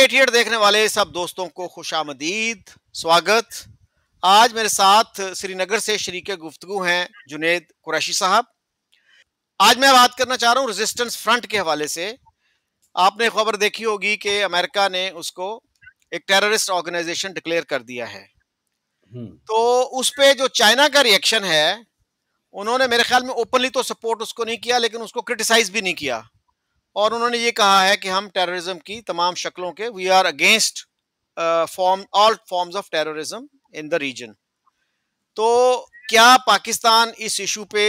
Patriot देखने वाले सब दोस्तों को खुशामदीद, स्वागत। आज मेरे साथ श्रीनगर से शरीके गुफ्तगू हैं जुनेद कुरैशी साहब। आज मैं बात करना चाह रहा हूँ रेजिस्टेंस फ्रंट के हवाले से। आपने खबर देखी होगी कि अमेरिका ने उसको एक टेररिस्ट ऑर्गेनाइजेशन डिक्लेयर कर दिया है। तो उस पे जो चाइना का रिएक्शन है, उन्होंने मेरे ख्याल में ओपनली तो सपोर्ट उसको नहीं किया, लेकिन उसको क्रिटिसाइज भी नहीं किया। और उन्होंने ये कहा है कि हम टेररिज्म की तमाम शक्लों के we are against all forms of terrorism in the region. तो क्या पाकिस्तान इस इशू पे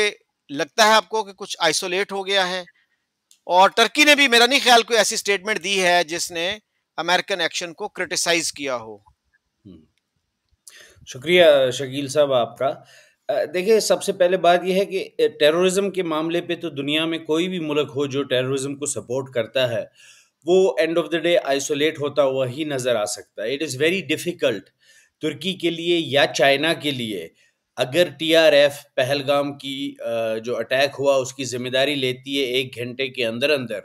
लगता है आपको कि कुछ आइसोलेट हो गया है? और टर्की ने भी मेरा नहीं ख्याल कोई ऐसी स्टेटमेंट दी है जिसने अमेरिकन एक्शन को क्रिटिसाइज किया हो। शुक्रिया शकील साहब आपका। देखिए, सबसे पहले बात यह है कि टेररिज्म के मामले पे तो दुनिया में कोई भी मुल्क हो जो टेररिज्म को सपोर्ट करता है, वो and of the day isolate होता हुआ ही नज़र आ सकता है। इट इज़ वेरी डिफ़िकल्ट तुर्की के लिए या चाइना के लिए, अगर टीआरएफ पहलगाम की जो अटैक हुआ उसकी ज़िम्मेदारी लेती है 1 घंटे के अंदर-अंदर,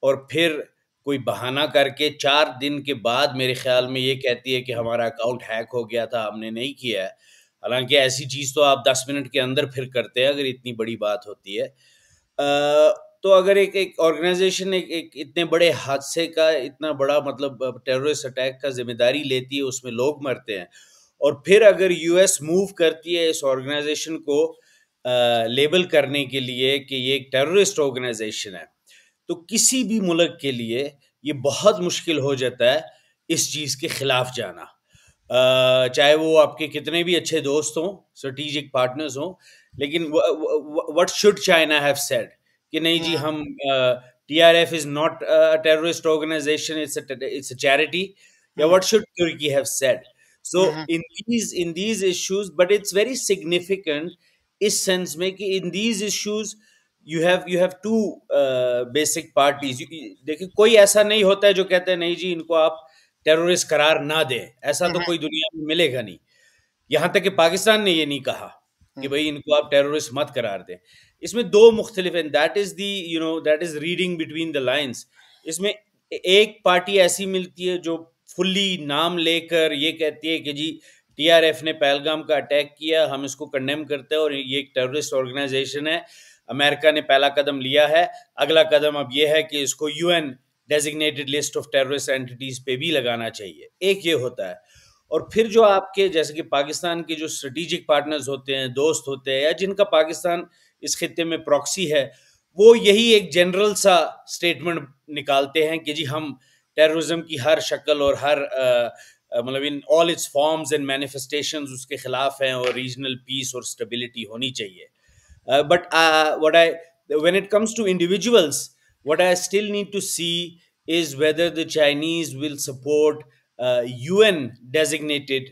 और फिर कोई बहाना करके 4 दिन के बाद मेरे ख़्याल में ये कहती है कि हमारा अकाउंट हैक हो गया था, हमने नहीं किया है। हालाँकि ऐसी चीज़ तो आप 10 मिनट के अंदर फिर करते हैं अगर इतनी बड़ी बात होती है। तो अगर एक एक ऑर्गेनाइज़ेशन एक एक इतने बड़े हादसे का, इतना बड़ा मतलब टेररिस्ट अटैक का ज़िम्मेदारी लेती है, उसमें लोग मरते हैं, और फिर अगर यूएस मूव करती है इस ऑर्गेनाइज़ेशन को लेबल करने के लिए कि ये एक टेररिस्ट ऑर्गेनाइज़ेशन है, तो किसी भी मुल्क के लिए ये बहुत मुश्किल हो जाता है इस चीज़ के खिलाफ जाना। चाहे वो आपके कितने भी अच्छे दोस्त हों, स्ट्रेटेजिक पार्टनर्स हों, लेकिन what should China have said कि नहीं जी, हम TRF is not a terrorist organisation, it's a charity, या व्हाट शुड तुर्की have said? So in these issues, but it's very significant इस सेंस में कि in these issues you have two basic parties. देखिए, कोई ऐसा नहीं होता है जो कहते हैं नहीं जी इनको आप टेररिस्ट करार ना दें, ऐसा तो कोई दुनिया में मिलेगा नहीं। यहाँ तक कि पाकिस्तान ने ये नहीं कहा कि भाई इनको आप टेररिस्ट मत करार दें। इसमें दो मुख्तलिफ हैं, that is that is reading between the lines. इसमें एक पार्टी ऐसी मिलती है जो फुल्ली नाम लेकर ये कहती है कि जी टीआरएफ ने पहलगाम का अटैक किया, हम इसको कंडेम करते हैं और ये एक टेररिस्ट ऑर्गेनाइजेशन है, अमेरिका ने पहला कदम लिया है, अगला कदम अब यह है कि इसको UN designated list of terrorist entities पे भी लगाना चाहिए। एक ये होता है। और फिर जो आपके जैसे कि पाकिस्तान के जो स्ट्रेटेजिक पार्टनर्स होते हैं, दोस्त होते हैं, या जिनका पाकिस्तान इस खित्ते में प्रॉक्सी है, वो यही एक जनरल सा स्टेटमेंट निकालते हैं कि जी हम टेररिज्म की हर शक्ल और हर मतलब in all it's forms and manifestations उसके खिलाफ हैं और रीजनल पीस और स्टेबिलिटी होनी चाहिए। But when it comes to individuals, what I still need to see is whether the Chinese will support UN designated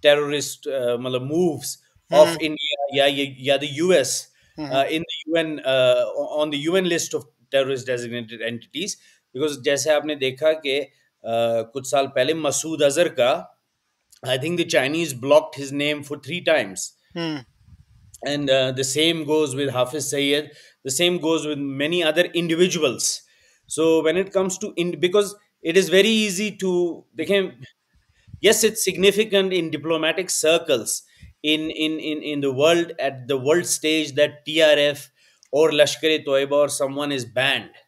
terrorist moves of India, या the US in the UN on the UN list of terrorist designated entities, because जैसे आपने देखा कि कुछ साल पहले मसूद अजहर का, I think the Chinese blocked his name for 3 times. And the same goes with Hafiz Sayyid, the same goes with many other individuals. So when it comes to because it is very easy to yes, it's significant in diplomatic circles in the world, at the world stage, that TRF or Lashkar-e-Toiba or someone is banned.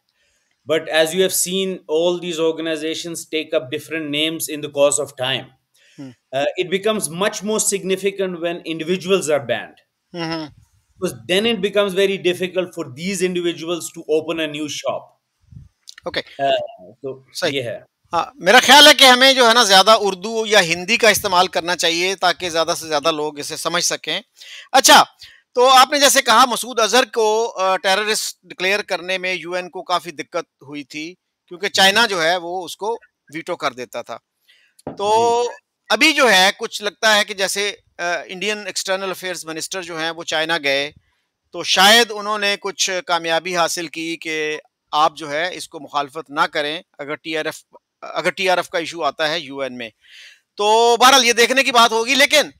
But as you have seen, all these organizations take up different names in the course of time. It becomes much more significant when individuals are banned. Because then it becomes very difficult for these individuals to open a new shop. Okay. तो सही। ये है। हाँ, मेरा ख्याल है कि हमें जो है ना ज्यादा उर्दू या हिंदी का इस्तेमाल करना चाहिए ताकि ज्यादा से ज्यादा लोग इसे समझ सकें। अच्छा, तो आपने जैसे कहा मसूद अजहर को टेररिस्ट डिक्लेयर करने में यूएन को काफी दिक्कत हुई थी, क्योंकि चाइना जो है वो उसको वीटो कर देता था। तो अभी जो है कुछ लगता है कि जैसे इंडियन एक्सटर्नल अफेयर्स मिनिस्टर जो हैं वो चाइना गए, तो शायद उन्होंने कुछ कामयाबी हासिल की कि आप जो है इसको मुखालफत ना करें अगर टीआरएफ का इशू आता है यूएन में। तो बहरहाल ये देखने की बात होगी, लेकिन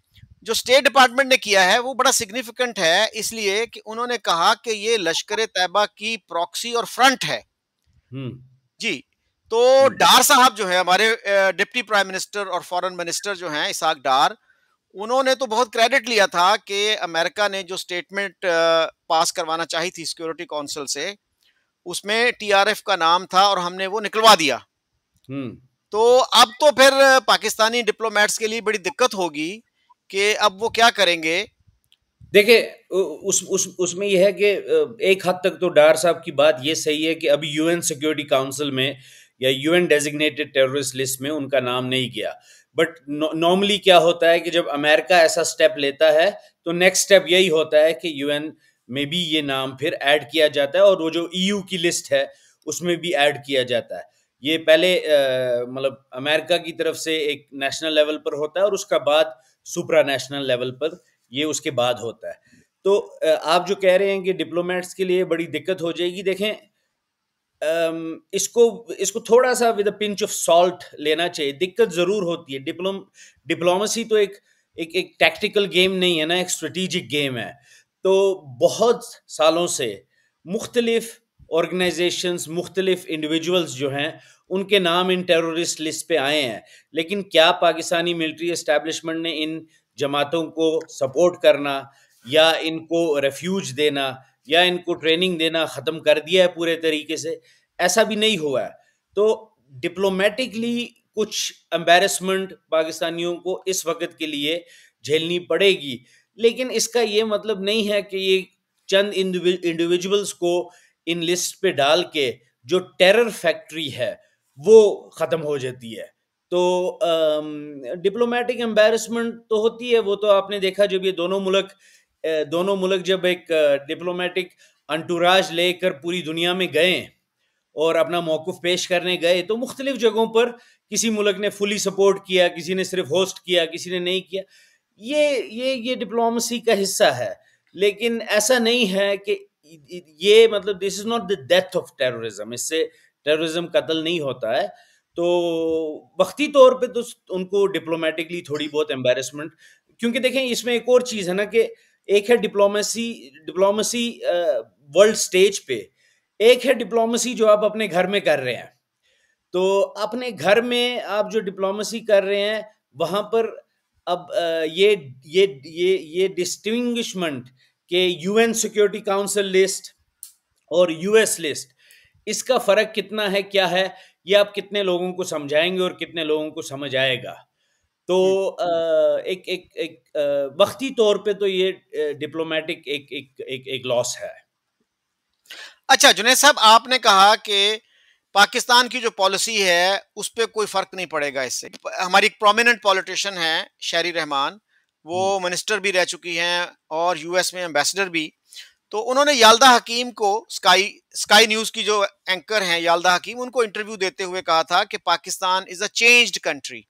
जो स्टेट डिपार्टमेंट ने किया है वो बड़ा सिग्निफिकेंट है, इसलिए कि उन्होंने कहा कि ये लश्कर तैयबा की प्रॉक्सी और फ्रंट है। जी, तो हुँ, डार साहब जो है हमारे डिप्टी प्राइम मिनिस्टर और फॉरेन मिनिस्टर जो हैं इसहाक डार, उन्होंने तो बहुत क्रेडिट लिया था कि अमेरिका ने जो स्टेटमेंट पास करवाना चाही थी सिक्योरिटी काउंसिल से, उसमें टीआरएफ का नाम था और हमने वो निकलवा दिया। हुँ। तो अब तो फिर पाकिस्तानी डिप्लोमेट्स के लिए बड़ी दिक्कत होगी कि अब वो क्या करेंगे? देखिए उस उसमें ये है कि एक हद तक तो डार साहब की बात ये सही है कि अभी यूएन सिक्योरिटी काउंसिल में या यूएन डेजिग्नेटेड टेररिस्ट लिस्ट में उनका नाम नहीं गया। बट नॉर्मली क्या होता है कि जब अमेरिका ऐसा स्टेप लेता है, तो नेक्स्ट स्टेप यही होता है कि यूएन में भी ये नाम फिर ऐड किया जाता है और वो जो ईयू की लिस्ट है, उसमें भी ऐड किया जाता है। ये पहले मतलब अमेरिका की तरफ से एक नेशनल लेवल पर होता है और उसका बाद सुप्रा नेशनल लेवल पर ये उसके बाद होता है। तो आप जो कह रहे हैं कि डिप्लोमेट्स के लिए बड़ी दिक्कत हो जाएगी, देखें इसको इसको थोड़ा-सा with a pinch of salt लेना चाहिए। दिक्कत ज़रूर होती है। डिप्लोमेसी तो एक एक एक टैक्टिकल गेम नहीं है ना, एक स्ट्रैटेजिक गेम है। तो बहुत सालों से मुख्तलिफ ऑर्गेनाइज़ेशंस, मुख्तलिफ इंडिविजुअल्स जो हैं, उनके नाम इन टेररिस्ट लिस्ट पे आए हैं। लेकिन क्या पाकिस्तानी मिलिट्री एस्टेब्लिशमेंट ने इन जमातों को सपोर्ट करना या इनको रेफ्यूज देना या इनको ट्रेनिंग देना ख़त्म कर दिया है पूरे तरीके से? ऐसा भी नहीं हुआ है। तो डिप्लोमैटिकली कुछ एम्बैरेसमेंट पाकिस्तानियों को इस वक़्त के लिए झेलनी पड़ेगी। लेकिन इसका ये मतलब नहीं है कि ये चंद इंडिविजुअल्स को इन लिस्ट पे डाल के जो टेरर फैक्ट्री है, वो ख़त्म हो जाती है। तो डिप्लोमैटिक एम्बैरेसमेंट तो होती है, वो तो आपने देखा जब ये दोनों मुल्क जब एक डिप्लोमैटिक अंटूराज लेकर पूरी दुनिया में गए और अपना मौक़िफ़ पेश करने गए, तो मुख्तलिफ जगहों पर किसी मुल्क ने फुली सपोर्ट किया, किसी ने सिर्फ होस्ट किया, किसी ने नहीं किया। ये डिप्लोमेसी का हिस्सा है। लेकिन ऐसा नहीं है कि ये मतलब this is not the death of terrorism, इससे टेररिज्म कत्ल नहीं होता है। तो वक़्ती तौर पे तो उनको डिप्लोमैटिकली थोड़ी बहुत एम्बैरेसमेंट, क्योंकि देखें इसमें एक और चीज़ है ना कि एक है डिप्लोमेसी डिप्लोमेसी वर्ल्ड स्टेज पे, एक है डिप्लोमेसी जो आप अपने घर में कर रहे हैं। तो अपने घर में आप जो डिप्लोमेसी कर रहे हैं, वहाँ पर अब ये डिस्टिंग्विशमेंट के यूएन सिक्योरिटी काउंसिल लिस्ट और यूएस लिस्ट, इसका फ़र्क कितना है, क्या है, ये आप कितने लोगों को समझाएँगे और कितने लोगों को समझ आएगा। तो हुँ। एक एक एक वक़्ती तौर पे तो ये डिप्लोमैटिक एक एक एक एक लॉस है। अच्छा जुनैद साहब, आपने कहा कि पाकिस्तान की जो पॉलिसी है, उस पे कोई फ़र्क नहीं पड़ेगा इससे। हमारी एक प्रोमिनेंट पॉलिटिशियन हैं, शहरी रहमान, हुँ, वो मिनिस्टर भी रह चुकी हैं और यूएस में एम्बेसडर भी। तो उन्होंने याल्दा हकीम को, स्काई स्काई न्यूज़ की जो एंकर हैं याल्दा हकीम, उनको इंटरव्यू देते हुए कहा था कि Pakistan is a changed country.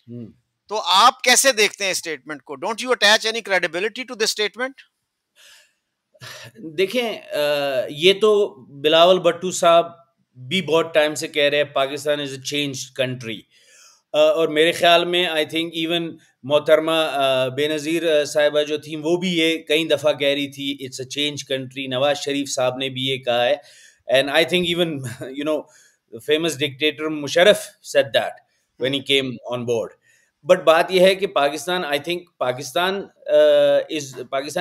Hmm. तो आप कैसे देखते हैं स्टेटमेंट को? Don't you attach any credibility to this statement? देखें ये तो बिलावल भट्टो साहब भी बहुत टाइम से कह रहे हैं Pakistan is a changed country. और मेरे ख़्याल में आई थिंक इवन मोहतरमा बेनज़ीर साहिबा जो थीं, वो भी ये कई दफ़ा कह रही थी it's a change country. Nawaz Sharif साहब ने भी ये कहा है and I think even you know famous dictator Musharraf said that when he hmm, came on board. But बात ये है कि पाकिस्तान, आई थिंक पाकिस्तान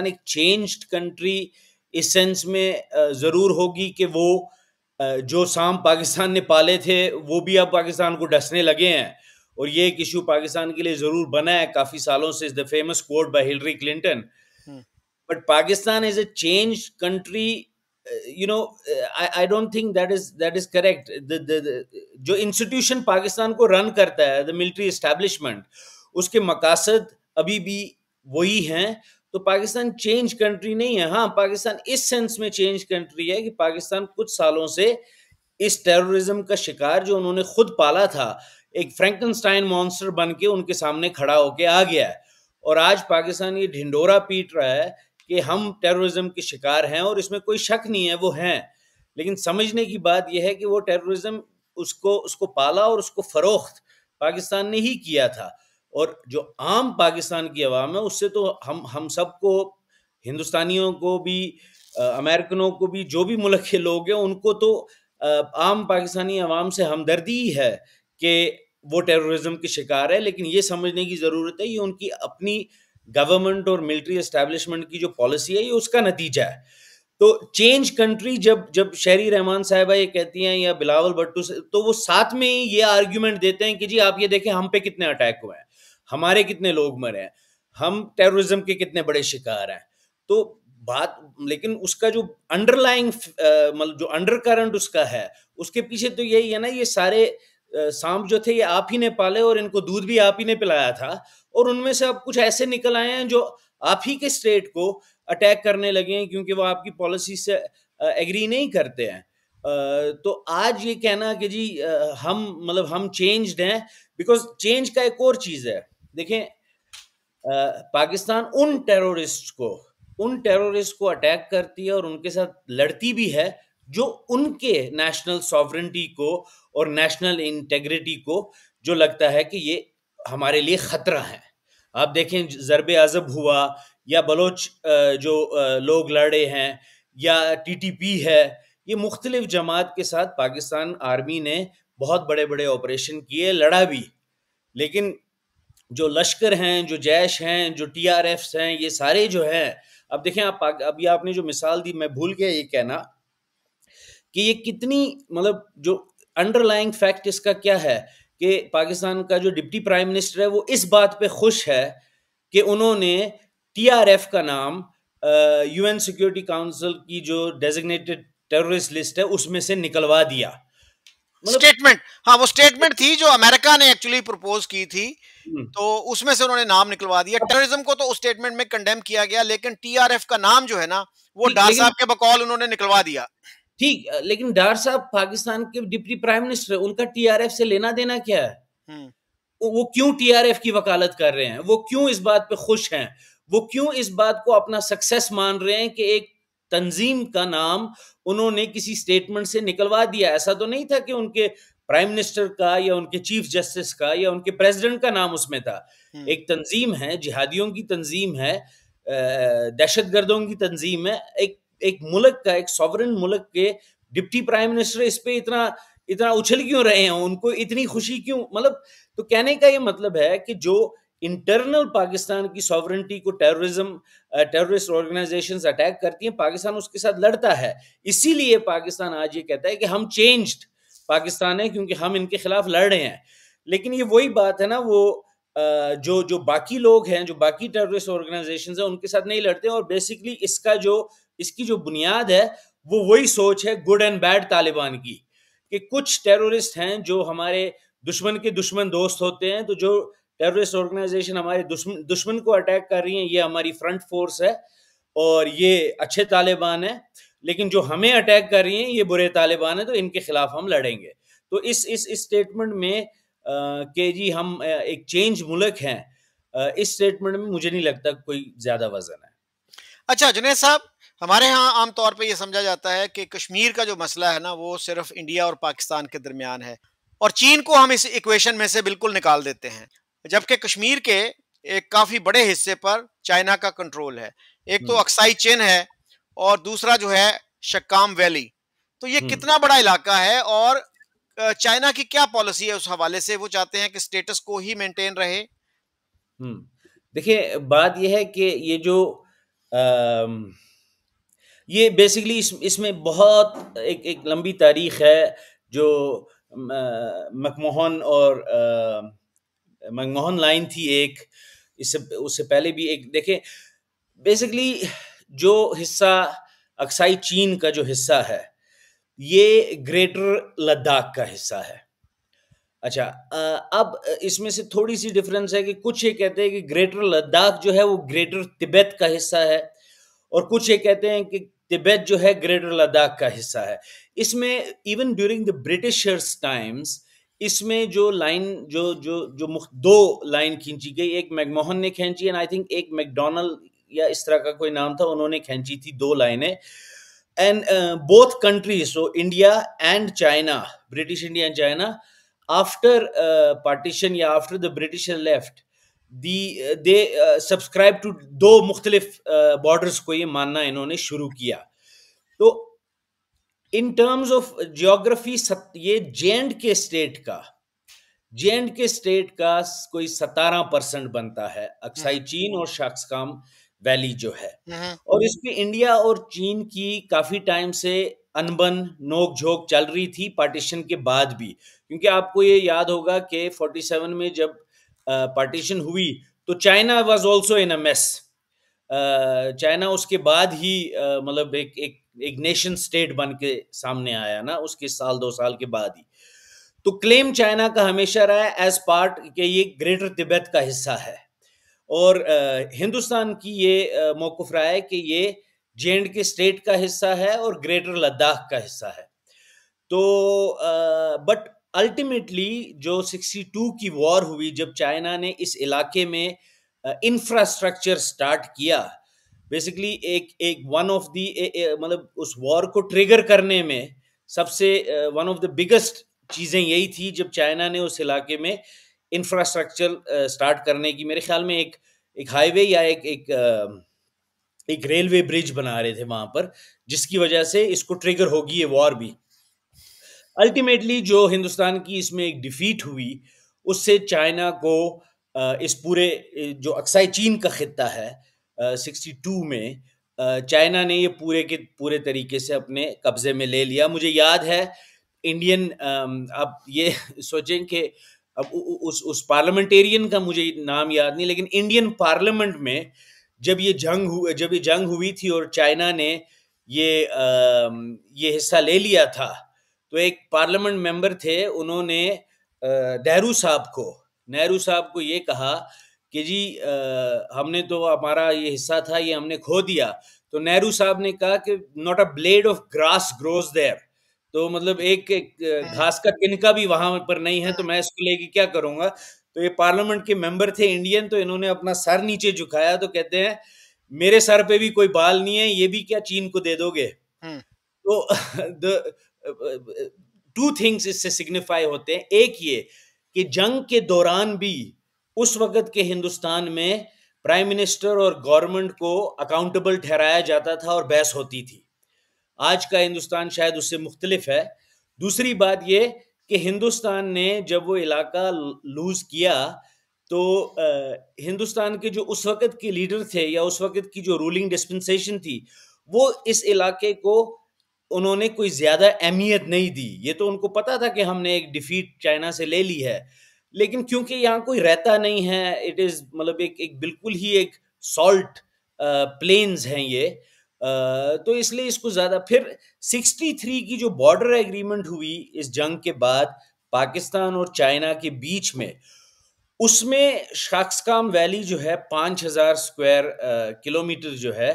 एक चेंज्ड कंट्री इस सेंस में ज़रूर होगी कि वो जो सांप पाकिस्तान ने पाले थे, वो भी अब पाकिस्तान को डसने लगे हैं। और ये एक इश्यू पाकिस्तान के लिए ज़रूर बना है काफ़ी सालों से, the famous quote by Hillary Clinton. Hmm. But Pakistan is a changed country, you know, I don't think that is correct. The जो इंस्टीट्यूशन पाकिस्तान को रन करता है, द मिलिट्री एस्टेब्लिशमेंट, उसके मकासद अभी भी वही हैं। तो पाकिस्तान चेंज कंट्री नहीं है। हाँ, पाकिस्तान इस सेंस में चेंज कंट्री है कि पाकिस्तान कुछ सालों से इस टेररिज्म का शिकार जो उन्होंने खुद पाला था, एक फ्रैंकेनस्टाइन मॉन्स्टर बन के उनके सामने खड़ा होके आ गया है। और आज पाकिस्तान ये ढिंढोरा पीट रहा है कि हम टेररिज्म के शिकार हैं और इसमें कोई शक नहीं है, वो हैं। लेकिन समझने की बात यह है कि वो टेररिज्म उसको उसको पाला और उसको फ़रोख्त पाकिस्तान ने ही किया था। और जो आम पाकिस्तान की अवाम है, उससे तो हम सबको, हिंदुस्तानियों को भी, अमेरिकनों को भी, जो भी मुल्क के लोग हैं, उनको तो आम पाकिस्तानी अवाम से हमदर्दी ही है कि वो टेररिज्म के शिकार है, लेकिन ये समझने की ज़रूरत है ये उनकी अपनी गवर्नमेंट और मिलिट्री एस्टैब्लिशमेंट की जो पॉलिसी है ये उसका नतीजा है। तो चेंज कंट्री जब जब शहरी रहमान साहिबा ये कहती हैं या बिलावल भुट्टो से, तो वो साथ में ही ये आर्ग्यूमेंट देते हैं कि जी आप ये देखें हम पे कितने अटैक हुए हैं, हमारे कितने लोग मरे हैं, हम टेररिज्म के कितने बड़े शिकार हैं। तो बात, लेकिन उसका जो अंडरलाइंग मतलब जो अंडर करंट उसका है, उसके पीछे तो यही है ना, ये सारे सांप जो थे ये आप ही ने पाले और इनको दूध भी आप ही ने पिलाया था, और उनमें से अब कुछ ऐसे निकल आए हैं जो आप ही के स्टेट को अटैक करने लगे हैं क्योंकि वो आपकी पॉलिसी से एग्री नहीं करते हैं। तो आज ये कहना कि जी हम मतलब हम चेंज्ड हैं, बिकॉज चेंज का एक और चीज़ है। देखें, पाकिस्तान उन टेररिस्ट को अटैक करती है और उनके साथ लड़ती भी है जो उनके नेशनल सॉवरेंटी को और नेशनल इंटेग्रिटी को जो लगता है कि ये हमारे लिए खतरा है। आप देखें ज़रब अज़ब हुआ, या बलोच जो लोग लड़े हैं, या टीटीपी है, ये मुख्तलिफ जमात के साथ पाकिस्तान आर्मी ने बहुत बड़े बड़े ऑपरेशन किए, लड़ा भी। लेकिन जो लश्कर हैं, जो जैश हैं, जो टीआरएफ्स हैं, ये सारे जो हैं, अब देखें आप अभी आपने जो मिसाल दी, मैं भूल गया ये कहना कि ये कितनी मतलब जो अंडरलाइंग फैक्ट इसका क्या है कि पाकिस्तान का जो डिप्टी प्राइम मिनिस्टर है वो इस बात पे खुश है कि उन्होंने टीआरएफ का नाम यूएन सिक्योरिटी काउंसिल की जो डेजिग्नेटेड टेररिस्ट लिस्ट है उसमें से निकलवा दिया। मतलब स्टेटमेंट, हाँ वो स्टेटमेंट थी जो अमेरिका ने एक्चुअली प्रपोज की थी, हम्म, तो उसमें से उन्होंने नाम निकलवा दिया। टेररिज्म को तो उस स्टेटमेंट में कंडेम किया गया, लेकिन टीआरएफ का नाम जो है ना, वो ठीक, डार लेकिन साहब के बकौल उन्होंने निकलवा दिया। ठीक, लेकिन डार साहब पाकिस्तान के डिप्टी प्राइम मिनिस्टर है, उनका टीआरएफ से लेना देना क्या है? हम्म। वो क्यों टीआरएफ की वकालत कर रहे हैं? वो क्यों इस बात पे खुश हैं? वो क्यों इस बात को अपना सक्सेस मान रहे हैं कि एक तंजीम का नाम उन्होंने किसी स्टेटमेंट से निकलवा दिया? ऐसा तो नहीं था कि उनके प्राइम मिनिस्टर का या उनके चीफ जस्टिस का या उनके प्रेसिडेंट का नाम उसमें था। हम्म। एक तंजीम है, जिहादियों की तंजीम है, दहशतगर्दों की तंजीम है, एक एक मुल्क का, एक सॉवरेन मुल्क के डिप्टी प्राइम मिनिस्टर इस पे इतना इतना उछल क्यों रहे हैं? उनको इतनी खुशी क्यों? मतलब, तो कहने का ये मतलब है कि जो इंटरनल पाकिस्तान की सॉवरेंटी को टेररिस्ट ऑर्गेनाइजेशंस अटैक करती हैं, पाकिस्तान उसके साथ लड़ता है। इसीलिए पाकिस्तान आज ये कहता है कि हम चेंज्ड पाकिस्तान है क्योंकि हम इनके खिलाफ लड़ रहे हैं। लेकिन ये वही बात है ना, वो जो जो बाकी लोग हैं, जो बाकी टेररिस्ट ऑर्गेनाइजेशंस हैं, उनके साथ नहीं लड़ते हैं। और बेसिकली इसकी जो बुनियाद है वो वही सोच है गुड एंड बैड तालिबान की, कि कुछ टेररिस्ट हैं जो हमारे दुश्मन के दुश्मन दोस्त होते हैं। तो जो टेररिस्ट ऑर्गेनाइजेशन हमारे दुश्मन को अटैक कर रही हैं ये हमारी फ्रंट फोर्स है और ये अच्छे तालिबान है, लेकिन जो हमें अटैक कर रही हैं ये बुरे तालिबान है, तो इनके खिलाफ हम लड़ेंगे। तो इस स्टेटमेंट में कि जी हम एक चेंज मुल्क हैं, इस स्टेटमेंट में मुझे नहीं लगता कोई ज्यादा वजन है। अच्छा जुनैद साहब, हमारे यहाँ आमतौर पे ये समझा जाता है कि कश्मीर का जो मसला है ना, वो सिर्फ इंडिया और पाकिस्तान के दरमियान है, और चीन को हम इस इक्वेशन में से बिल्कुल निकाल देते हैं, जबकि कश्मीर के एक काफी बड़े हिस्से पर चाइना का कंट्रोल है। एक तो हम्म, अक्साई चीन है, और दूसरा जो है शक्काम वैली। तो ये हम्म, कितना बड़ा इलाका है, और चाइना की क्या पॉलिसी है उस हवाले से? वो चाहते हैं कि स्टेटस को ही मेंटेन रहे। हम्म। देखिए, बात यह है कि ये जो अम, ये बेसिकली इसमें बहुत एक एक लंबी तारीख है जो मनमोहन और मनमोहन लाइन थी एक, इससे उससे पहले भी एक। देखें, बेसिकली जो हिस्सा अक्साई चीन का जो हिस्सा है ये ग्रेटर लद्दाख का हिस्सा है। अच्छा, अब इसमें से थोड़ी सी डिफरेंस है कि कुछ ये कहते हैं कि ग्रेटर लद्दाख जो है वो ग्रेटर तिब्बत का हिस्सा है, और कुछ ये कहते हैं कि तिब्बत जो है ग्रेटर लद्दाख का हिस्सा है। इसमें even during the Britishers times इसमें जो लाइन जो जो जो दो लाइन खींची गई, एक मैकमोहन ने खींची एंड आई थिंक एक मैकडोनल्ड या इस तरह का कोई नाम था, उन्होंने खींची थी दो लाइनें। And both countries, so India and China, British India and China, after partition या after the British left, they subscribe to दो मुख्तलिफ बॉर्डर्स को ये मानना इन्होंने शुरू किया। तो इन टर्म्स ऑफ जियोग्राफी ये जे एंड के स्टेट का कोई 17% बनता है, अक्साई हम्म, चीन और शक्सकाम वैली जो है। हम्म, और इसमें इंडिया और चीन की काफी टाइम से अनबन, नोक झोंक चल रही थी पार्टीशन के बाद भी, क्योंकि आपको ये याद होगा कि 47 में जब पार्टीशन हुई तो China was also in a mess. China उसके बाद ही मतलब एक एक एक नेशन स्टेट बन के सामने आया ना, उसके साल 2 साल के बाद ही। तो क्लेम चाइना का हमेशा रहा है एज पार्ट के ये ग्रेटर तिब्बत का हिस्सा है, और हिंदुस्तान की ये मौकफ रहा है कि ये जे एंड के स्टेट का हिस्सा है और ग्रेटर लद्दाख का हिस्सा है। तो बट अल्टीमेटली जो 62 की वॉर हुई, जब चाइना ने इस इलाके में इंफ्रास्ट्रक्चर स्टार्ट किया, बेसिकली एक एक वन ऑफ दी मतलब उस वॉर को ट्रिगर करने में सबसे वन ऑफ द बिगेस्ट चीजें यही थी, जब चाइना ने उस इलाके में इंफ्रास्ट्रक्चर स्टार्ट करने की, मेरे ख्याल में एक एक हाईवे या एक रेलवे ब्रिज बना रहे थे वहां पर, जिसकी वजह से इसको ट्रिगर होगी ये वॉर भी। अल्टीमेटली जो हिंदुस्तान की इसमें एक डिफीट हुई, उससे चाइना को इस पूरे जो अक्साई चीन का खित्ता है 62 में, चाइना ने ये पूरे के पूरे तरीके से अपने कब्जे में ले लिया। मुझे याद है इंडियन आप ये सोचें कि अब उस पार्लियामेंटेरियन का मुझे नाम याद नहीं, लेकिन इंडियन पार्लियामेंट में जब ये जंग हुई थी और चाइना ने ये हिस्सा ले लिया था, तो एक पार्लियामेंट मेंबर थे, उन्होंने नेहरू साहब को ये कहा कि जी हमने तो हमारा ये हिस्सा था ये हमने खो दिया। तो नेहरू साहब ने कहा कि not a blade of grass grows there, तो मतलब एक हम्म, घास का तिनका भी वहां पर नहीं है, तो मैं इसको लेके क्या करूंगा। तो ये पार्लियामेंट के मेंबर थे इंडियन, तो इन्होंने अपना सर नीचे झुकाया, तो कहते हैं मेरे सर पे भी कोई बाल नहीं है, ये भी क्या चीन को दे दोगे। हम्म, तो द टू थिंग्स इससे सिग्निफाई होते हैं। एक ये कि जंग के दौरान भी उस वक्त के हिंदुस्तान में प्राइम मिनिस्टर और गवर्नमेंट को अकाउंटेबल ठहराया जाता था और बहस होती थी। आज का हिंदुस्तान शायद उससे मुख्तलिफ है। दूसरी बात ये कि हिंदुस्तान ने जब वो इलाका लूज किया, तो हिंदुस्तान के जो उस वक्त के लीडर थे या उस वक्त की जो रूलिंग डिस्पेंसेशन थी, वो इस इलाके को उन्होंने कोई ज्यादा अहमियत नहीं दी। ये तो उनको पता था कि हमने एक डिफीट चाइना से ले ली है, लेकिन क्योंकि यहाँ कोई रहता नहीं है, इट इज मतलब एक बिल्कुल ही एक सॉल्ट प्लेन्स हैं ये, तो इसलिए इसको ज्यादा फिर 63 की जो बॉर्डर एग्रीमेंट हुई इस जंग के बाद पाकिस्तान और चाइना के बीच में, उसमें शक्सकाम वैली जो है 5,000 स्क्वायर किलोमीटर जो है,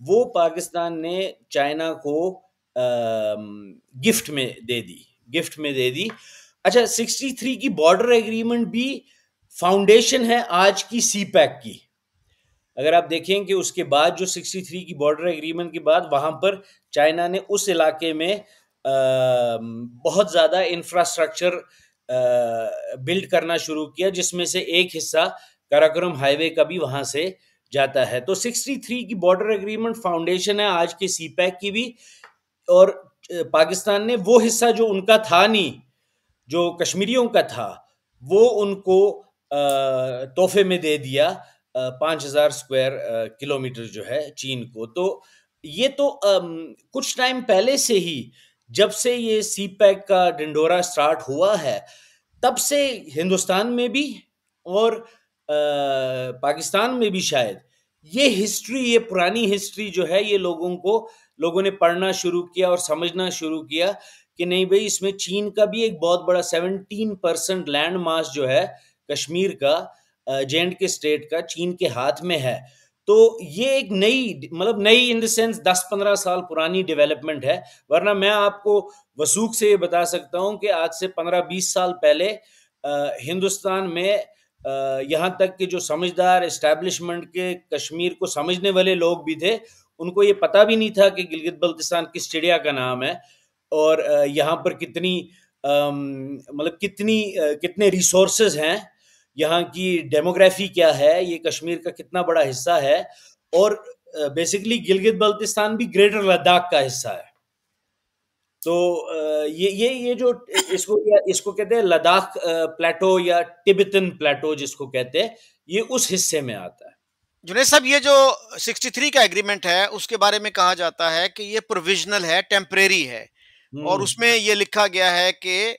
वो पाकिस्तान ने चाइना को गिफ्ट में दे दी गिफ्ट में दे दी। अच्छा, 63 की बॉर्डर एग्रीमेंट भी फाउंडेशन है आज की सी पैक की। अगर आप देखें कि उसके बाद जो 63 की बॉर्डर एग्रीमेंट के बाद वहां पर चाइना ने उस इलाके में बहुत ज़्यादा इंफ्रास्ट्रक्चर बिल्ड करना शुरू किया, जिसमें से एक हिस्सा काराकोरम हाईवे का भी वहां से जाता है। तो 63 की बॉर्डर एग्रीमेंट फाउंडेशन है आज के सी पैक की भी। और पाकिस्तान ने वो हिस्सा जो उनका था नहीं, जो कश्मीरियों का था, वो उनको तोहफे में दे दिया 5,000 स्क्वायर किलोमीटर जो है चीन को। तो ये तो कुछ टाइम पहले से ही, जब से ये सी पैक का डिंडोरा स्टार्ट हुआ है, तब से हिंदुस्तान में भी और पाकिस्तान में भी शायद ये पुरानी हिस्ट्री जो है, ये लोगों ने पढ़ना शुरू किया और समझना शुरू किया कि नहीं भाई, इसमें चीन का भी एक बहुत बड़ा 17% लैंड मास जो है कश्मीर का, जे एंड के स्टेट का, चीन के हाथ में है। तो ये एक नई इन द सेंस 10-15 साल पुरानी डेवलपमेंट है। वरना मैं आपको वसूख से ये बता सकता हूँ कि आज से 15-20 साल पहले हिंदुस्तान में यहाँ तक कि जो समझदार एस्टैब्लिशमेंट के कश्मीर को समझने वाले लोग भी थे, उनको ये पता भी नहीं था कि गिलगित बल्तिस्तान किस चिड़िया का नाम है, और यहाँ पर कितने रिसोर्सेज हैं, यहाँ की डेमोग्राफी क्या है, ये कश्मीर का कितना बड़ा हिस्सा है, और बेसिकली गिलगित बल्तिस्तान भी ग्रेटर लद्दाख का हिस्सा है। तो ये जो इसको कहते हैं लद्दाख प्लेटो या तिब्बतन प्लेटो जिसको कहते हैं, ये उस हिस्से में आता है। जुनेद साहब, ये जो 63 का एग्रीमेंट है उसके बारे में कहा जाता है कि ये प्रोविजनल है, टेम्परेरी है, और हम्म। उसमें ये लिखा गया है कि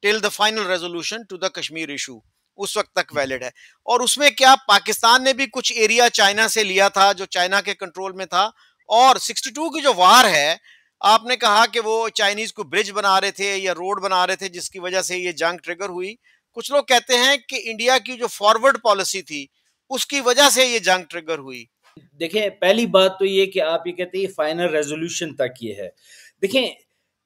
till the final resolution to the Kashmir issue, उस वक्त तक वैलिड है। और उसमें क्या पाकिस्तान ने भी कुछ एरिया चाइना से लिया था जो चाइना के कंट्रोल में था, और 62 की जो वार है, आपने कहा कि वो चाइनीज को ब्रिज बना रहे थे या रोड बना रहे थे जिसकी वजह से ये जंग ट्रिगर हुई। कुछ लोग कहते हैं कि इंडिया की जो फॉरवर्ड पॉलिसी थी उसकी वजह से ये जंग ट्रिगर हुई। देखें, पहली बात तो ये कि आप ये कहते हैं फाइनल रेजोल्यूशन तक ये है। देखें,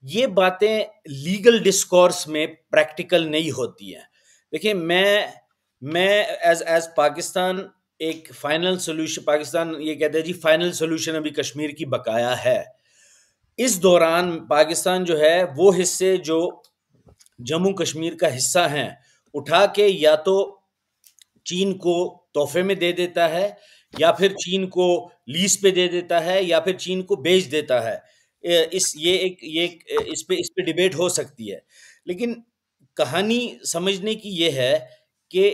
ये बातें लीगल डिस्कोर्स में प्रैक्टिकल नहीं होती हैं। देखिए, मैं एज एज पाकिस्तान एक फाइनल सोल्यूशन, पाकिस्तान ये कहते हैं जी फाइनल सोल्यूशन अभी कश्मीर की बकाया है। इस दौरान पाकिस्तान जो है वो हिस्से जो जम्मू कश्मीर का हिस्सा हैं उठा के या तो चीन को तोहफे में दे देता है, या फिर चीन को लीज पे दे देता है, या फिर चीन को बेच देता है। इस पे डिबेट हो सकती है, लेकिन कहानी समझने की ये है कि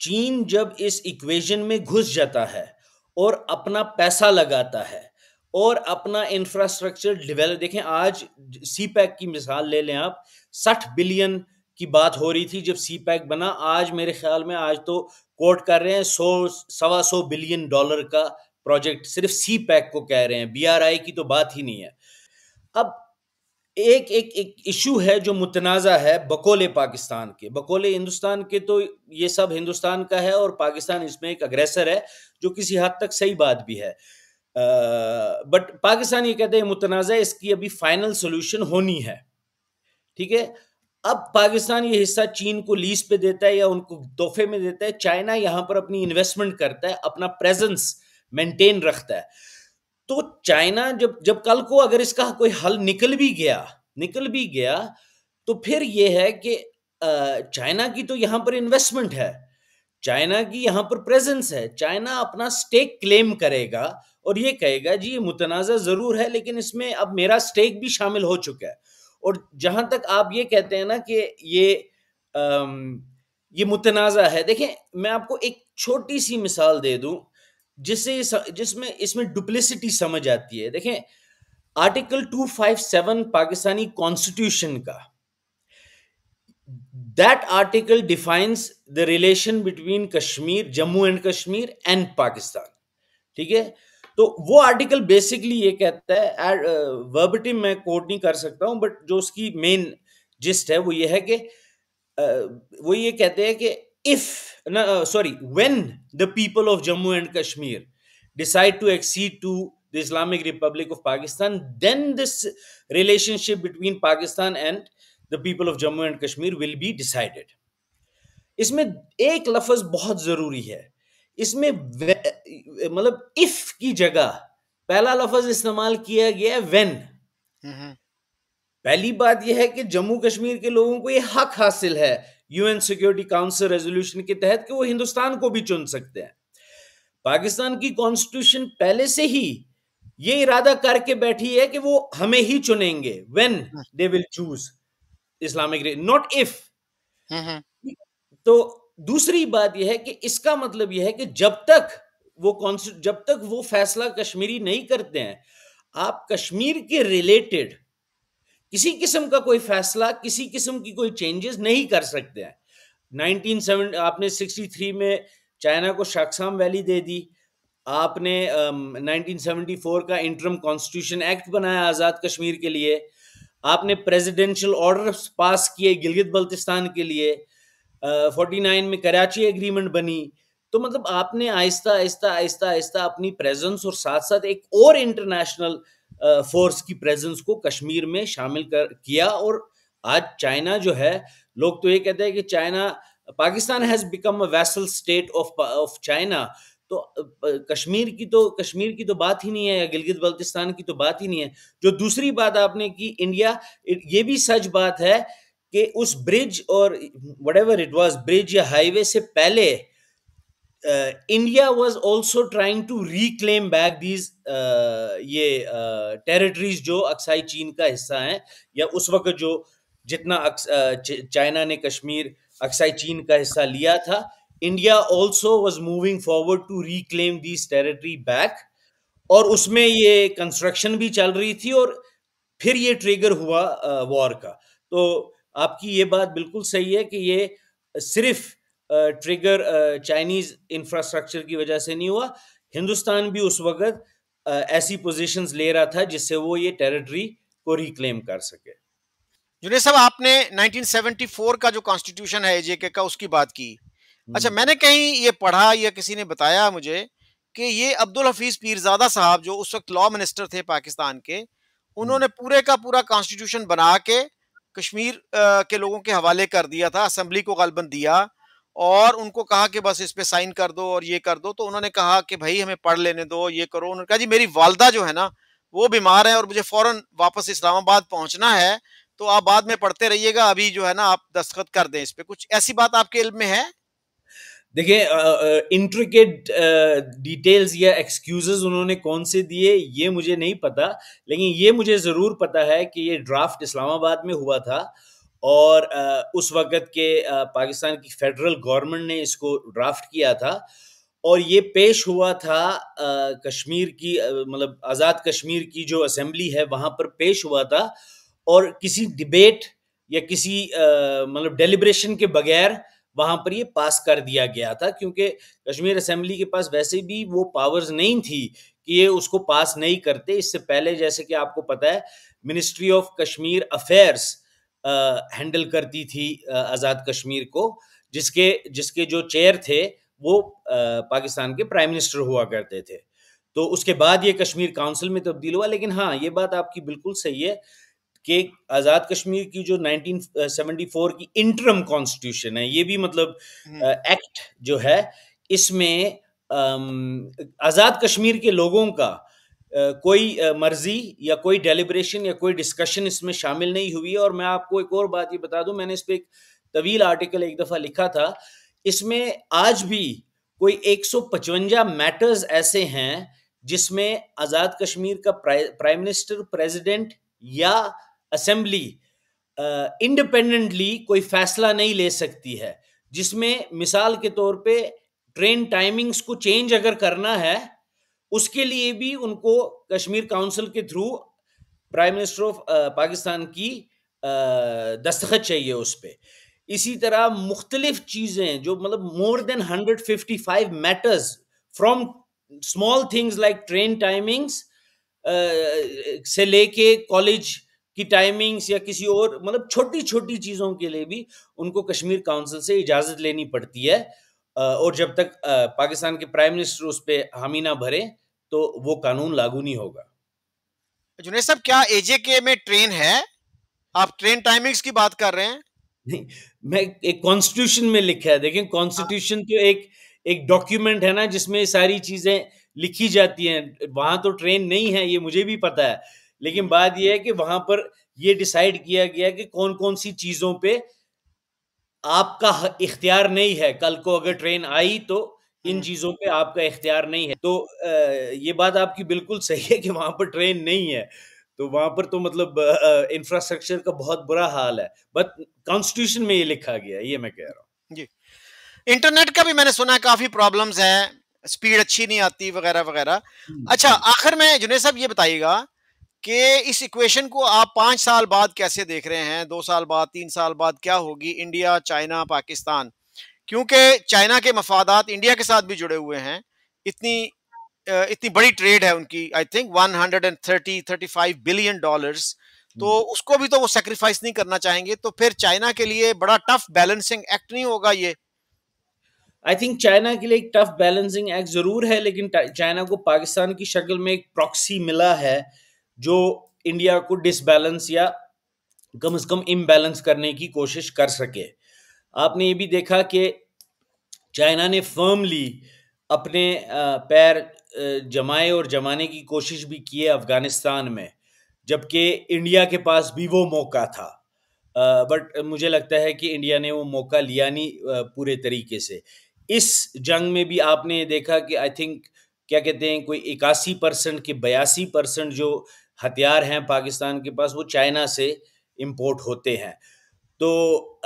चीन जब इस इक्वेशन में घुस जाता है और अपना पैसा लगाता है और अपना इंफ्रास्ट्रक्चर डेवलप, देखें आज सी पैक की मिसाल ले लें आप, 60 बिलियन की बात हो रही थी जब सी पैक बना। आज मेरे ख्याल में आज तो कोट कर रहे हैं 100 सवा 100 बिलियन डॉलर का प्रोजेक्ट सिर्फ सी पैक को कह रहे हैं, बीआरआई की तो बात ही नहीं है। अब एक एक एक इशू है जो मुतनाज़ा है बकोले पाकिस्तान के, बकोले हिंदुस्तान के, तो ये सब हिंदुस्तान का है और पाकिस्तान इसमें एक अग्रेसर है, जो किसी हद तक सही बात भी है। बट पाकिस्तान ये कहते हैं मुतनाज़ा है, इसकी अभी फाइनल सोल्यूशन होनी है। ठीक है, अब पाकिस्तान ये हिस्सा चीन को लीज पे देता है या उनको तोहफे में देता है। चाइना यहां पर अपनी इन्वेस्टमेंट करता है, अपना प्रेजेंस मेंटेन रखता है। तो चाइना जब जब कल को अगर इसका कोई हल निकल भी गया तो फिर यह है कि चाइना की तो यहां पर इन्वेस्टमेंट है, चाइना की यहां पर प्रेजेंस है, चाइना अपना स्टेक क्लेम करेगा और ये कहेगा जी ये मुतनाज़ा जरूर है लेकिन इसमें अब मेरा स्टेक भी शामिल हो चुका है। और जहां तक आप ये कहते हैं ना कि ये ये मुतनाज़ा है, देखें मैं आपको एक छोटी सी मिसाल दे दूं जिसमें इसमें डुप्लिसिटी समझ आती है। देखें, आर्टिकल 257 पाकिस्तानी कॉन्स्टिट्यूशन का, that article defines the relation between Kashmir, Jammu and Kashmir and Pakistan. ठीक है, तो वो आर्टिकल बेसिकली ये कहता है, वर्बटिम मैं कोट नहीं कर सकता हूं बट जो उसकी मेन जिस्ट है वो ये है कि वो ये कहते हैं कि when the people of Jammu and Kashmir decide to accede to the Islamic Republic of Pakistan, then this relationship between Pakistan and the people of Jammu and Kashmir will be decided. इसमें एक लफ्ज बहुत जरूरी है, इसमें मतलब इफ की जगह पहला लफ्ज इस्तेमाल किया गया है व्हेन। पहली बात यह है कि जम्मू कश्मीर के लोगों को यह हक हासिल है यूएन सिक्योरिटी काउंसिल रेजोल्यूशन के तहत कि वो हिंदुस्तान को भी चुन सकते हैं। पाकिस्तान की कॉन्स्टिट्यूशन पहले से ही ये इरादा करके बैठी है कि वो हमें ही चुनेंगे, when they will choose Islamic, not if. तो दूसरी बात यह है कि इसका मतलब यह है कि जब तक वो फैसला कश्मीरी नहीं करते हैं, आप कश्मीर के रिलेटेड किसी किस्म का कोई फैसला, किसी किस्म की कोई चेंजेस नहीं कर सकते हैं। 1970 आपने 63 में चाइना को शाकसाम वैली दे दी, आपने 1974 का इंटरम कॉन्स्टिट्यूशन एक्ट बनाया आज़ाद कश्मीर के लिए, आपने प्रेसिडेंशियल ऑर्डर पास किए गिलगित बल्तिस्तान के लिए, 49 में कराची एग्रीमेंट बनी। तो मतलब आपने आहिस्ता आहिस्ता आहिस्ता आहिस्ता अपनी प्रेजेंस और साथ साथ एक और इंटरनेशनल फोर्स की प्रेजेंस को कश्मीर में शामिल किया। और आज चाइना जो है, लोग तो ये कहते हैं कि China, Pakistan has become a vessel state of China. तो कश्मीर की तो बात ही नहीं है, या गिलगित बल्तिस्तान की तो बात ही नहीं है। जो दूसरी बात आपने की इंडिया, ये भी सच बात है कि उस ब्रिज और व्हाटएवर इट वाज, ब्रिज या हाईवे से पहले India was also trying to reclaim back these ये टेरिटरीज जो अक्साई चीन का हिस्सा हैं, या उस वक्त जो जितना चाइना ने कश्मीर अक्साई चीन का हिस्सा लिया था, India also was moving forward to reclaim these territory back. और उसमें ये कंस्ट्रक्शन भी चल रही थी, और फिर ये ट्रिगर हुआ वॉर का। तो आपकी ये बात बिल्कुल सही है कि ये सिर्फ ट्रिगर चाइनीज इंफ्रास्ट्रक्चर की वजह से नहीं हुआ। हिंदुस्तान भी उस वक्त ऐसी पोजीशंस ले रहा था जिससे वो ये टेरिटरी को रिक्लेम कर सके। जुनेद साहब, आपने 1974 का जो कॉन्स्टिट्यूशन है एजेके का, उसकी बात की। अच्छा, मैंने कहीं ये पढ़ा या किसी ने बताया मुझे कि ये अब्दुल हफीज पीरजादा साहब जो उस वक्त लॉ मिनिस्टर थे पाकिस्तान के, हम्म। उन्होंने पूरे का पूरा कॉन्स्टिट्यूशन बना के कश्मीर के लोगों के हवाले कर दिया था, असेंबली को गालबन दिया और उनको कहा कि बस इस पे साइन कर दो और ये कर दो। तो उन्होंने कहा कि भाई हमें पढ़ लेने दो, ये करो। उन्होंने कहा जी मेरी वालदा जो है ना वो बीमार है और मुझे फौरन वापस इस्लामाबाद पहुंचना है, तो आप बाद में पढ़ते रहिएगा, अभी जो है ना आप दस्तखत कर दें इस पे। कुछ ऐसी बात आपके इल्म में है? देखिए, इंट्रिकेट डिटेल्स या एक्सक्यूजेस उन्होंने कौन से दिए ये मुझे नहीं पता, लेकिन ये मुझे ज़रूर पता है कि ये ड्राफ्ट इस्लामाबाद में हुआ था, और उस वक़्त के पाकिस्तान की फेडरल गवर्नमेंट ने इसको ड्राफ्ट किया था, और ये पेश हुआ था कश्मीर की मतलब आज़ाद कश्मीर की जो असेंबली है वहाँ पर पेश हुआ था, और किसी डिबेट या किसी मतलब डेलिब्रेशन के बगैर वहाँ पर ये पास कर दिया गया था, क्योंकि कश्मीर असेंबली के पास वैसे भी वो पावर्स नहीं थी कि ये उसको पास नहीं करते। इससे पहले जैसे कि आपको पता है ministry of Kashmir affairs handle करती थी आज़ाद कश्मीर को, जिसके जिसके जो चेयर थे वो पाकिस्तान के प्राइम मिनिस्टर हुआ करते थे। तो उसके बाद ये कश्मीर काउंसिल में तब्दील हुआ। लेकिन हाँ, ये बात आपकी बिल्कुल सही है कि आज़ाद कश्मीर की जो 1974 की इंटरम कॉन्स्टिट्यूशन है, ये भी मतलब हम्म। एक्ट जो है, इसमें आज़ाद कश्मीर के लोगों का कोई मर्जी या कोई डेलिब्रेशन या कोई डिस्कशन इसमें शामिल नहीं हुई है। और मैं आपको एक और बात ये बता दूं, मैंने इस पे एक तवील आर्टिकल एक दफ़ा लिखा था। इसमें आज भी कोई 155 मैटर्स ऐसे हैं जिसमें आज़ाद कश्मीर का प्राइम मिनिस्टर, प्रेसिडेंट या असेंबली इंडिपेंडेंटली कोई फैसला नहीं ले सकती है, जिसमें मिसाल के तौर पे ट्रेन टाइमिंग्स को चेंज अगर करना है, उसके लिए भी उनको कश्मीर काउंसिल के through prime minister of Pakistan की दस्तखत चाहिए उस पे। इसी तरह मुख्तलिफ चीज़ें जो मतलब more than 155 matters, from small things like train timings से लेके कॉलेज की टाइमिंग्स या किसी और मतलब छोटी छोटी चीज़ों के लिए भी उनको कश्मीर काउंसिल से इजाज़त लेनी पड़ती है। और जब तक पाकिस्तान के प्राइम मिनिस्टर उस पर हामी ना भरे तो वो कानून लागू नहीं होगा। जुनेद साहब, क्या एजेके में ट्रेन है? आप ट्रेन टाइमिंग्स की बात कर रहे हैं? नहीं, मैं एक कॉन्स्टिट्यूशन में लिखा है। देखें, हाँ। कॉन्स्टिट्यूशन तो एक एक डॉक्यूमेंट है ना जिसमें सारी चीजें लिखी जाती हैं। वहां तो ट्रेन नहीं है, ये मुझे भी पता है, लेकिन बात ये है कि वहां पर ये डिसाइड किया गया कि कौन कौन सी चीजों पे आपका इख्तियार नहीं है। कल को अगर ट्रेन आई तो इन हम्म। चीजों पे आपका इख्तियार नहीं है। तो ये बात आपकी बिल्कुल सही है कि वहां पर ट्रेन नहीं है, तो वहां पर तो मतलब इंफ्रास्ट्रक्चर का बहुत बुरा हाल है। बट कॉन्स्टिट्यूशन में ये लिखा गया है, ये मैं कह रहा हूँ। जी। इंटरनेट का भी मैंने सुना है काफी प्रॉब्लम्स हैं, स्पीड अच्छी नहीं आती वगैरह वगैरह। अच्छा, हम्म। आखिर में जुनेद साहब ये बताइएगा कि इस इक्वेशन को आप 5 साल बाद कैसे देख रहे हैं? 2 साल बाद, 3 साल बाद क्या होगी इंडिया, चाइना, पाकिस्तान? क्योंकि चाइना के मफादात इंडिया के साथ भी जुड़े हुए हैं। इतनी इतनी बड़ी ट्रेड है उनकी, आई थिंक 135 बिलियन डॉलर्स। तो हम्म। उसको भी तो वो सेक्रीफाइस नहीं करना चाहेंगे, तो फिर चाइना के लिए बड़ा टफ बैलेंसिंग एक्ट नहीं होगा ये? आई थिंक चाइना के लिए एक टफ बैलेंसिंग एक्ट जरूर है, लेकिन चाइना को पाकिस्तान की शक्ल में एक प्रॉक्सी मिला है जो इंडिया को डिसबैलेंस या कम से कम इम्बैलेंस करने की कोशिश कर सके। आपने ये भी देखा कि चाइना ने फर्मली अपने पैर जमाए और जमाने की कोशिश भी की है अफगानिस्तान में, जबकि इंडिया के पास भी वो मौका था। बट मुझे लगता है कि इंडिया ने वो मौका लिया नहीं पूरे तरीके से। इस जंग में भी आपने देखा कि आई थिंक क्या कहते हैं, कोई 81% के 82% जो हथियार हैं पाकिस्तान के पास वो चाइना से इंपोर्ट होते हैं। तो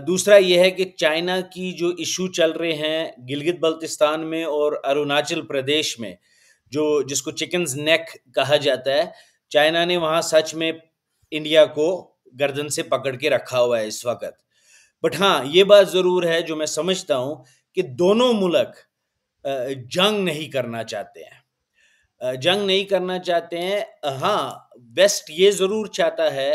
दूसरा ये है कि चाइना की जो इशू चल रहे हैं गिलगित बल्तिस्तान में और अरुणाचल प्रदेश में, जो जिसको चिकन्स नेक कहा जाता है, चाइना ने वहाँ सच में इंडिया को गर्दन से पकड़ के रखा हुआ है इस वक्त। बट हाँ, ये बात ज़रूर है जो मैं समझता हूँ कि दोनों मुल्क जंग नहीं करना चाहते हैं। जंग नहीं करना चाहते हैं। हाँ, वेस्ट ये ज़रूर चाहता है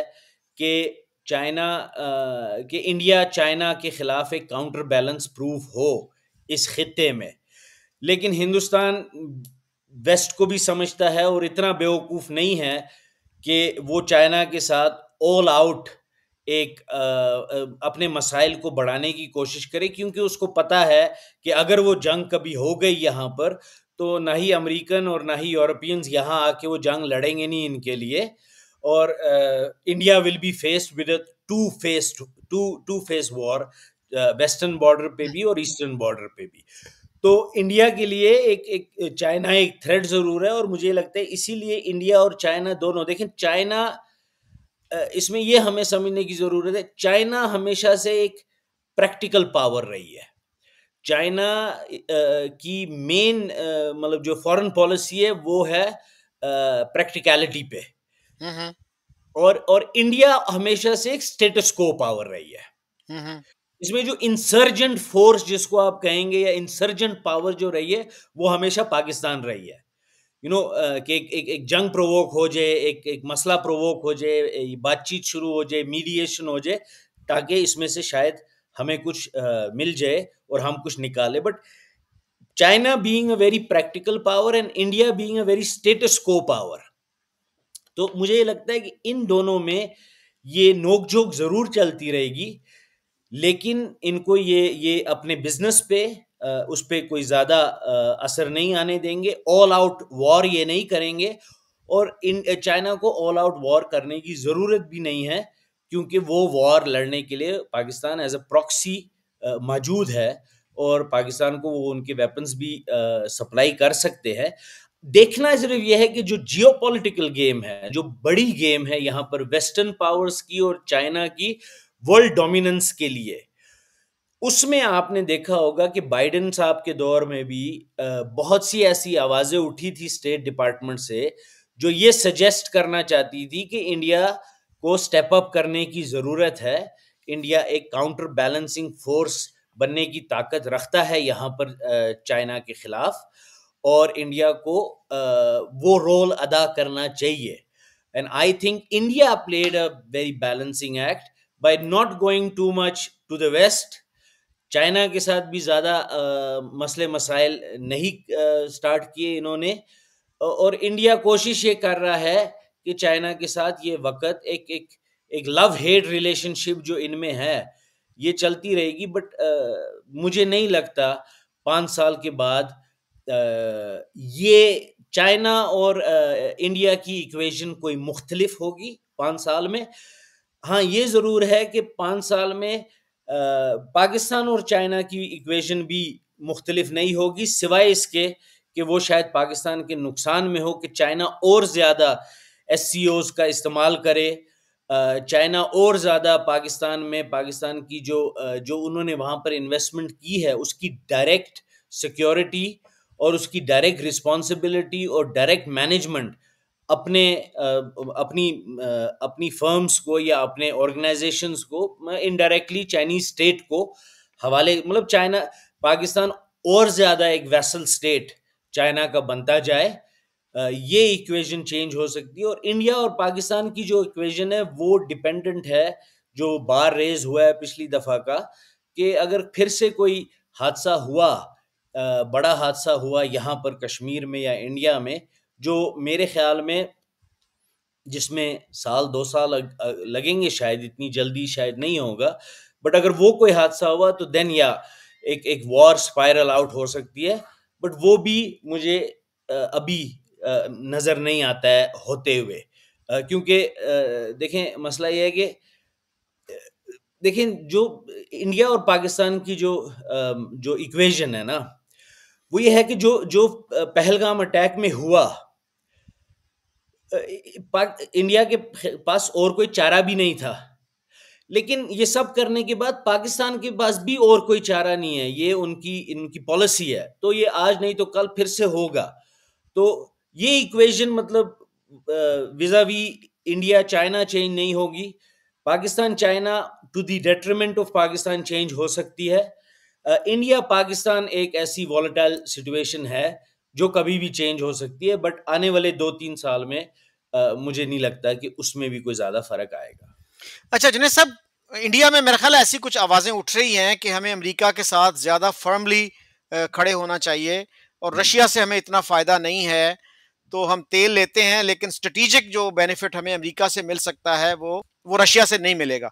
कि कि इंडिया चाइना के खिलाफ एक काउंटर बैलेंस प्रूव हो इस खित्ते में। लेकिन हिंदुस्तान वेस्ट को भी समझता है और इतना बेवकूफ़ नहीं है कि वो चाइना के साथ ऑल आउट अपने मसाइल को बढ़ाने की कोशिश करे, क्योंकि उसको पता है कि अगर वो जंग कभी हो गई यहाँ पर, तो ना ही अमेरिकन और ना ही यूरोपियंस यहाँ आके वो जंग लड़ेंगे नहीं इनके लिए। और India will be faced with two face war, western border पे भी और ईस्टर्न बॉर्डर पे भी। तो इंडिया के लिए एक एक चाइना एक थ्रेट जरूर है, और मुझे लगता है इसीलिए इंडिया और चाइना दोनों, देखें चाइना, इसमें ये हमें समझने की जरूरत है, चाइना हमेशा से एक प्रैक्टिकल पावर रही है। चाइना की मेन मतलब जो फॉरेन पॉलिसी है वो है प्रैक्टिकलिटी पे। हम्म। और इंडिया हमेशा से एक स्टेटस को पावर रही है। हम्म। इसमें जो इंसर्जेंट फोर्स जिसको आप कहेंगे या इंसर्जेंट पावर जो रही है वो हमेशा पाकिस्तान रही है। कि एक जंग प्रोवोक हो जाए, एक मसला प्रोवोक हो जाए, बातचीत शुरू हो जाए, मीडिएशन हो जाए, ताकि इसमें से शायद हमें कुछ मिल जाए और हम कुछ निकाले। But China being a very practical power and India being a very status को पावर, तो मुझे ये लगता है कि इन दोनों में ये नोकझोंक जरूर चलती रहेगी, लेकिन इनको ये अपने बिजनेस पे उस पे कोई ज़्यादा असर नहीं आने देंगे। ऑल आउट वॉर ये नहीं करेंगे, और इन चाइना को ऑल आउट वॉर करने की ज़रूरत भी नहीं है, क्योंकि वो वॉर लड़ने के लिए पाकिस्तान एज अ प्रॉक्सी मौजूद है, और पाकिस्तान को वो उनके वेपन्स भी सप्लाई कर सकते हैं। देखना सिर्फ यह है कि जो जियोपॉलिटिकल गेम है, जो बड़ी गेम है यहाँ पर वेस्टर्न पावर्स की और चाइना की वर्ल्ड डोमिनेंस के लिए, उसमें आपने देखा होगा कि बाइडेन साहब के दौर में भी बहुत सी ऐसी आवाजें उठी थी स्टेट डिपार्टमेंट से, जो ये सजेस्ट करना चाहती थी कि इंडिया को स्टेप अप करने की जरूरत है। इंडिया एक काउंटर बैलेंसिंग फोर्स बनने की ताकत रखता है यहाँ पर चाइना के खिलाफ, और इंडिया को वो रोल अदा करना चाहिए। And I think India played a very balancing act by not going too much to the west. China के साथ भी ज़्यादा मसले मसाइल नहीं स्टार्ट किए इन्होंने, और इंडिया कोशिश ये कर रहा है कि चाइना के साथ ये वक्त एक लव हेट रिलेशनशिप जो इनमें है ये चलती रहेगी। बट मुझे नहीं लगता 5 साल के बाद ये चाइना और इंडिया की इक्वेशन कोई मुख्तलिफ होगी 5 साल में। हाँ, ये ज़रूर है कि 5 साल में पाकिस्तान और चाइना की इक्वेशन भी मुख्तलिफ नहीं होगी, सिवाय इसके कि वो शायद पाकिस्तान के नुकसान में हो कि चाइना और ज़्यादा एससीओज़ का इस्तेमाल करे। चाइना और ज़्यादा पाकिस्तान की जो उन्होंने वहाँ पर इन्वेस्टमेंट की है उसकी डायरेक्ट सिक्योरिटी और उसकी डायरेक्ट रिस्पॉन्सिबिलिटी और डायरेक्ट मैनेजमेंट अपने अपनी फर्म्स को या अपने ऑर्गेनाइजेशंस को इनडायरेक्टली चाइनीज स्टेट को हवाले, मतलब चाइना पाकिस्तान और ज़्यादा एक वैसल स्टेट चाइना का बनता जाए, ये इक्वेशन चेंज हो सकती है। और इंडिया और पाकिस्तान की जो इक्वेशन है वो डिपेंडेंट है, जो बार रेज हुआ है पिछली दफ़ा का, कि अगर फिर से कोई हादसा हुआ, बड़ा हादसा हुआ यहाँ पर कश्मीर में या इंडिया में, जो मेरे ख्याल में जिसमें साल 2 साल लगेंगे, शायद इतनी जल्दी शायद नहीं होगा, बट अगर वो कोई हादसा हुआ तो देन या एक वॉर स्पाइरल आउट हो सकती है। बट वो भी मुझे अभी नज़र नहीं आता है होते हुए, क्योंकि देखें मसला ये है कि देखिए, जो इंडिया और पाकिस्तान की जो इक्वेशन है ना, वो ये है कि जो जो पहलगाम अटैक में हुआ, इंडिया के पास और कोई चारा भी नहीं था। लेकिन ये सब करने के बाद पाकिस्तान के पास भी और कोई चारा नहीं है, ये उनकी इनकी पॉलिसी है। तो ये आज नहीं तो कल फिर से होगा। तो ये इक्वेशन मतलब विज़ावी इंडिया चाइना चेंज नहीं होगी। Pakistan China to the detriment of Pakistan change हो सकती है। इंडिया पाकिस्तान एक ऐसी वॉलेटाइल सिचुएशन है जो कभी भी चेंज हो सकती है, बट आने वाले 2-3 साल में मुझे नहीं लगता कि उसमें भी कोई ज़्यादा फ़र्क आएगा। अच्छा जुनेद साहब, इंडिया में मेरा ख्याल है ऐसी कुछ आवाजें उठ रही हैं कि हमें अमेरिका के साथ ज्यादा फर्मली खड़े होना चाहिए, और हुँ। रशिया से हमें इतना फायदा नहीं है। तो हम तेल लेते हैं, लेकिन स्ट्रेटेजिक जो बेनिफिट हमें अमेरिका से मिल सकता है वो रशिया से नहीं मिलेगा।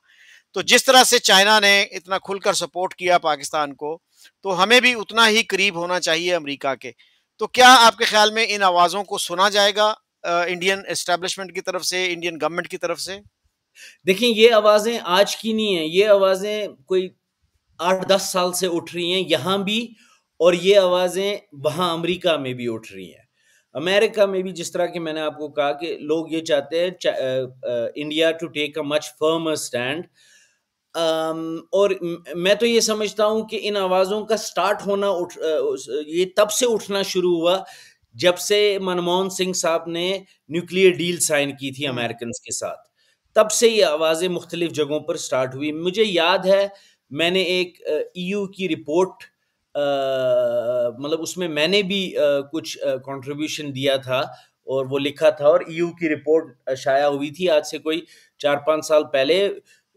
तो जिस तरह से चाइना ने इतना खुलकर सपोर्ट किया पाकिस्तान को, तो हमें भी उतना ही करीब होना चाहिए अमेरिका के। तो क्या आपके ख्याल में इन आवाज़ों को सुना जाएगा इंडियन एस्टेब्लिशमेंट की तरफ से, इंडियन गवर्नमेंट की तरफ से? देखिए, ये आवाज़ें आज की नहीं है, ये आवाज़ें कोई 8-10 साल से उठ रही हैं यहाँ भी, और ये आवाज़ें वहाँ अमेरिका में भी उठ रही हैं। अमेरिका में भी जिस तरह की मैंने आपको कहा कि लोग ये चाहते हैं India to take a much firmer stand. और मैं तो ये समझता हूँ कि इन आवाज़ों का स्टार्ट होना ये तब से उठना शुरू हुआ जब से मनमोहन सिंह साहब ने न्यूक्लियर डील साइन की थी हम्म। अमेरिकन्स के साथ। तब से ये आवाज़ें मुख्तलिफ जगहों पर स्टार्ट हुई। मुझे याद है, मैंने एक ईयू की रिपोर्ट, मतलब उसमें मैंने भी कुछ कंट्रीब्यूशन दिया था और वो लिखा था, और ईयू की रिपोर्ट शाया हुई थी आज से कोई 4-5 साल पहले,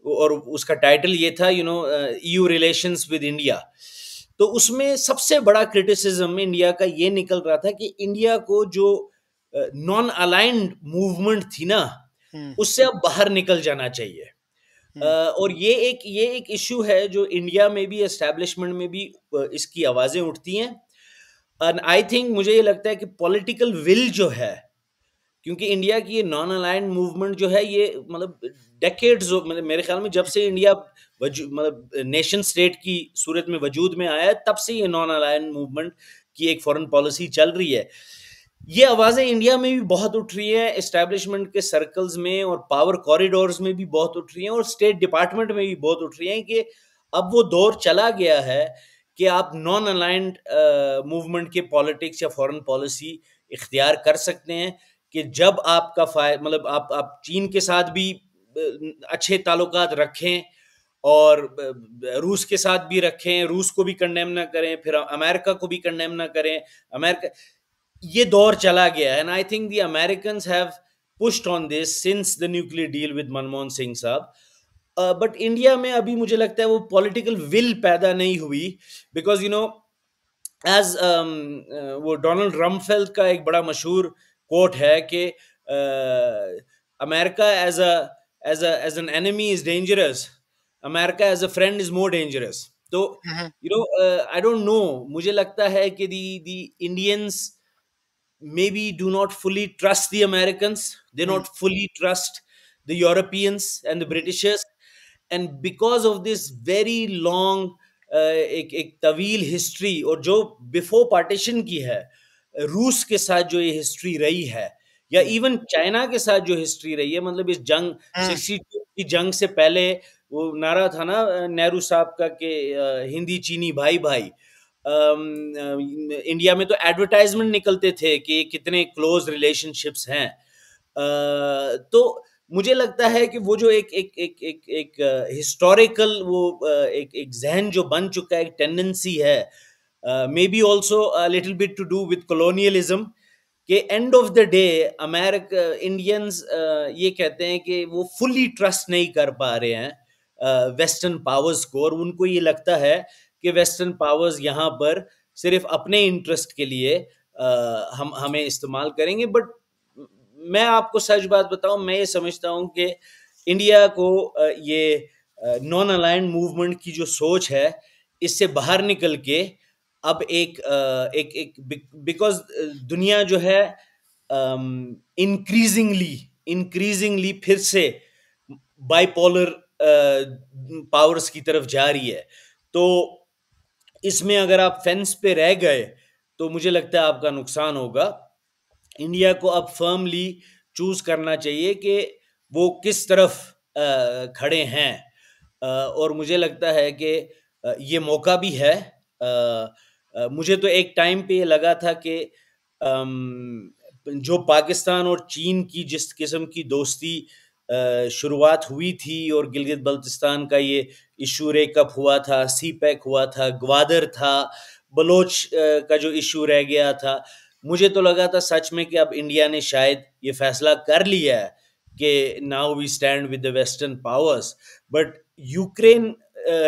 और उसका टाइटल ये था, ईयू रिलेशंस विद इंडिया। तो उसमें सबसे बड़ा क्रिटिसिज्म इंडिया का ये निकल रहा था कि इंडिया को जो नॉन अलाइंड मूवमेंट थी ना, हम्म। उससे अब बाहर निकल जाना चाहिए। हम्म। और ये एक इश्यू है जो इंडिया में भी, एस्टेब्लिशमेंट में भी इसकी आवाज़ें उठती हैं। एंड आई थिंक, मुझे ये लगता है कि पॉलिटिकल विल जो है, क्योंकि इंडिया की ये नॉन अलाइंड मूवमेंट जो है, ये मतलब डेकेड्स, मतलब मेरे ख्याल में जब से इंडिया मतलब नेशन स्टेट की सूरत में वजूद में आया है, तब से ये नॉन अलाइंड मूवमेंट की एक फॉरेन पॉलिसी चल रही है। ये आवाज़ें इंडिया में भी बहुत उठ रही हैं, एस्टेब्लिशमेंट के सर्कल्स में और पावर कॉरिडोर्स में भी बहुत उठ रही हैं, और स्टेट डिपार्टमेंट में भी बहुत उठ रही हैं कि अब वो दौर चला गया है कि आप नॉन अलाइंड मूवमेंट के पॉलिटिक्स या फॉरेन पॉलिसी इख्तियार कर सकते हैं, कि जब आपका मतलब आप चीन के साथ भी अच्छे ताल्लुकात रखें, और रूस के साथ भी रखें, रूस को भी कंडेम ना करें, फिर अमेरिका को भी कंडेम ना करें। अमेरिका, ये दौर चला गया है, and I think the Americans have pushed on this since the nuclear deal with Manmohan Singh साहब। बट इंडिया में अभी मुझे लगता है वो पॉलिटिकल विल पैदा नहीं हुई, बिकॉज एज वो डोनाल्ड रमफेल्ड का एक बड़ा मशहूर कोट है कि America as an enemy is dangerous, America as a friend is more dangerous. तो हम्म। आई डोंट नो, मुझे लगता है कि the Indians maybe do not fully trust the Americans, they hmm. not fully trust the Europeans and the Britishers, and because of this very long एक तवील history, और जो before partition की है, रूस के साथ जो ये हिस्ट्री रही है, या हम्म। इवन चाइना के साथ जो हिस्ट्री रही है, मतलब इस जंग हम्म। 62 की जंग से पहले वो नारा था ना नेहरू साहब का कि हिंदी चीनी भाई भाई। इंडिया में तो एडवर्टाइजमेंट निकलते थे कि कितने क्लोज रिलेशनशिप्स हैं। तो मुझे लगता है कि वो जो एक हिस्टोरिकल वो एक एक जहन जो बन चुका है, एक टेंडेंसी है, may be also little bit to do with colonialism, कि end of the day America Indians ये कहते हैं कि वो फुली ट्रस्ट नहीं कर पा रहे हैं वेस्टर्न पावर्स को, और उनको ये लगता है कि वेस्टर्न पावर्स यहाँ पर सिर्फ अपने इंटरेस्ट के लिए हम हमें इस्तेमाल करेंगे। बट मैं आपको सच बात बताऊं, मैं ये समझता हूं कि इंडिया को ये नॉन अलाइंड मूवमेंट की जो सोच है, इससे बाहर निकल के अब एक बिकॉज दुनिया जो है इंक्रीजिंगली इंक्रीजिंगली फिर से बाइपोलर पावर्स की तरफ जा रही है। तो इसमें अगर आप फेंस पे रह गए तो मुझे लगता है आपका नुकसान होगा। इंडिया को अब फर्मली चूज करना चाहिए कि वो किस तरफ खड़े हैं। और मुझे लगता है कि ये मौका भी है। मुझे तो एक टाइम पे ये लगा था कि जो पाकिस्तान और चीन की जिस किस्म की दोस्ती शुरुआत हुई थी और गिलगित बल्तिस्तान का ये इशू रेकअप हुआ था, सी पैक हुआ था, ग्वादर था, बलोच का जो इशू रह गया था, मुझे तो लगा था सच में कि अब इंडिया ने शायद ये फैसला कर लिया है कि now we stand with the western powers. But Ukraine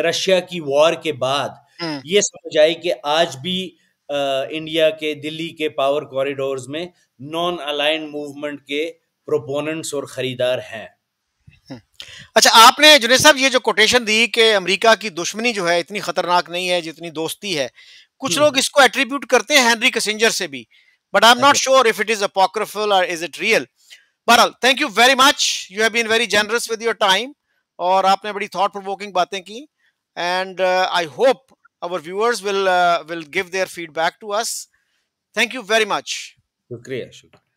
Russia की वॉर के बाद हम्म। ये समझ आई कि आज भी इंडिया के दिल्ली के पावर कॉरिडोर्स में नॉन अलाइंड मूवमेंट के प्रोपोनेंट्स और खरीदार हैं। अच्छा, आपने जुनेद साहब ये जो कोटेशन दी कि अमेरिका की दुश्मनी जो है इतनी खतरनाक नहीं है जितनी दोस्ती है, कुछ लोग हम्म। इसको एट्रीब्यूट करते हैं हेनरी किसिंजर से भी, बट आई एम नॉट अच्छा। Sure if it is apocryphal और इज इट रियल। बहरहाल, thank you very much, you have been very generous with your time, और आपने बड़ी थॉट प्रोवोकिंग बातें की, and I hope our viewers will give their feedback to us. Thank you very much. शुक्रिया शुक्रिया।